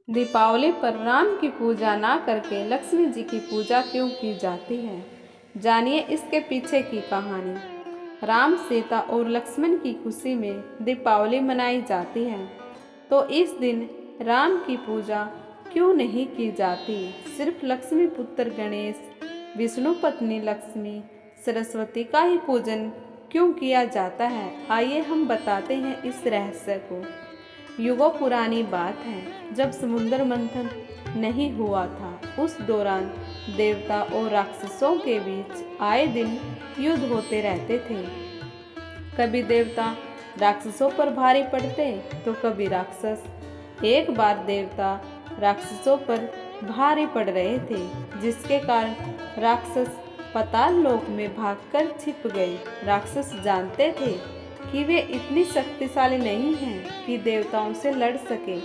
दीपावली पर राम की पूजा ना करके लक्ष्मी जी की पूजा क्यों की जाती है? जानिए इसके पीछे की कहानी। राम, सीता और लक्ष्मण की खुशी में दीपावली मनाई जाती है। तो इस दिन राम की पूजा क्यों नहीं की जाती? सिर्फ लक्ष्मी पुत्र गणेश, विष्णु पत्नी लक्ष्मी, सरस्वती का ही पूजन क्यों किया जाता है? आइए हम बताते हैं इस रहस्य को। युगों पुरानी बात है, जब समुद्र मंथन नहीं हुआ था। उस दौरान देवता और राक्षसों के बीच आए दिन युद्ध होते रहते थे। कभी देवता राक्षसों पर भारी पड़ते तो कभी राक्षस। एक बार देवता राक्षसों पर भारी पड़ रहे थे, जिसके कारण राक्षस पाताल लोक में भागकर छिप गए। राक्षस जानते थे कि वे इतनी शक्तिशाली नहीं हैं कि देवताओं से लड़ सके।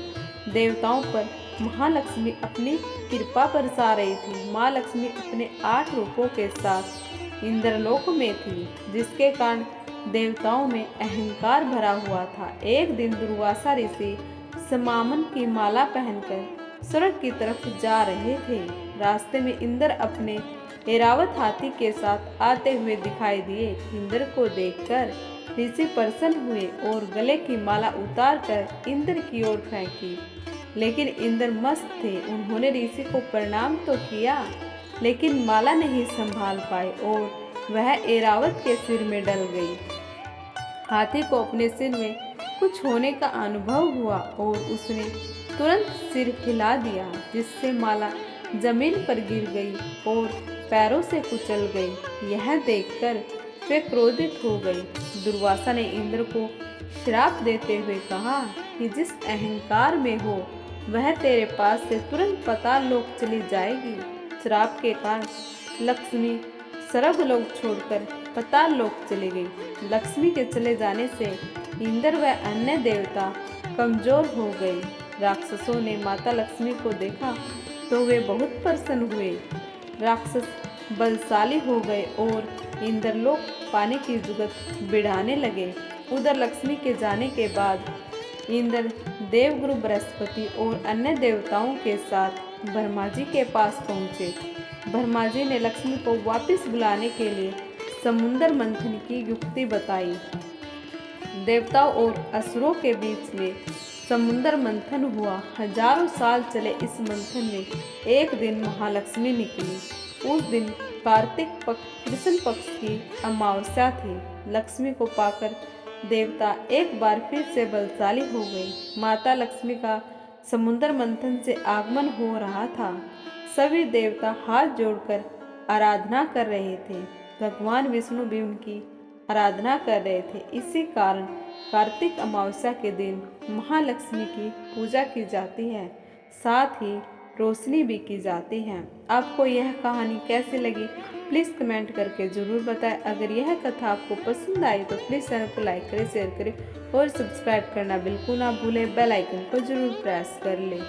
देवताओं पर महालक्ष्मी अपनी कृपा बरसा रही थी। माँ लक्ष्मी अपने 8 रूपों के साथ इंद्रलोक में थी, जिसके कारण देवताओं में अहंकार भरा हुआ था। एक दिन दुर्वासा ऋषि समामन की माला पहनकर स्वर्ग की तरफ जा रहे थे। रास्ते में इंद्र अपने ऐरावत हाथी के साथ आते हुए दिखाई दिए। इंद्र को देखकर ऋषि प्रसन्न हुए और गले की माला उतारकर इंद्र की ओर फेंकी। लेकिन इंद्र मस्त थे। उन्होंने ऋषि को प्रणाम तो किया, लेकिन माला नहीं संभाल पाए और वह ऐरावत के सिर में डल गई। हाथी को अपने सिर में कुछ होने का अनुभव हुआ और उसने तुरंत सिर हिला दिया, जिससे माला जमीन पर गिर गई और पैरों से कुचल गई। यह देखकर वे क्रोधित हो गए। दुर्वासा ने इंद्र को श्राप देते हुए कहा कि जिस अहंकार में हो वह तेरे पास से तुरंत पाताल लोक चली जाएगी। श्राप के कारण लक्ष्मी स्वर्गलोक छोड़कर पाताल लोक चली गई। लक्ष्मी के चले जाने से इंद्र व अन्य देवता कमजोर हो गए। राक्षसों ने माता लक्ष्मी को देखा तो वे बहुत प्रसन्न हुए। राक्षस बलशाली हो गए और इंद्रलोक पाने की जुगत बिढ़ाने लगे। उधर लक्ष्मी के जाने के बाद इंद्र देवगुरु बृहस्पति और अन्य देवताओं के साथ ब्रह्मा जी के पास पहुँचे। ब्रह्मा जी ने लक्ष्मी को वापस बुलाने के लिए समुद्र मंथन की युक्ति बताई। देवताओं और असुरों के बीच में समुद्र मंथन हुआ। हजारों साल चले इस मंथन में एक दिन महालक्ष्मी निकली। उस दिन कार्तिक पक्ष कृष्ण पक्ष की अमावस्या थी। लक्ष्मी को पाकर देवता एक बार फिर से बलशाली हो गए। माता लक्ष्मी का समुद्र मंथन से आगमन हो रहा था। सभी देवता हाथ जोड़कर आराधना कर रहे थे। भगवान विष्णु भी उनकी आराधना कर रहे थे। इसी कारण कार्तिक अमावस्या के दिन महालक्ष्मी की पूजा की जाती है, साथ ही रोशनी भी की जाती है। आपको यह कहानी कैसी लगी प्लीज़ कमेंट करके ज़रूर बताएं। अगर यह कथा आपको पसंद आई तो प्लीज़ चैनल को लाइक करें, शेयर करें और सब्सक्राइब करना बिल्कुल ना भूलें। बेल आइकन को ज़रूर प्रेस कर लें।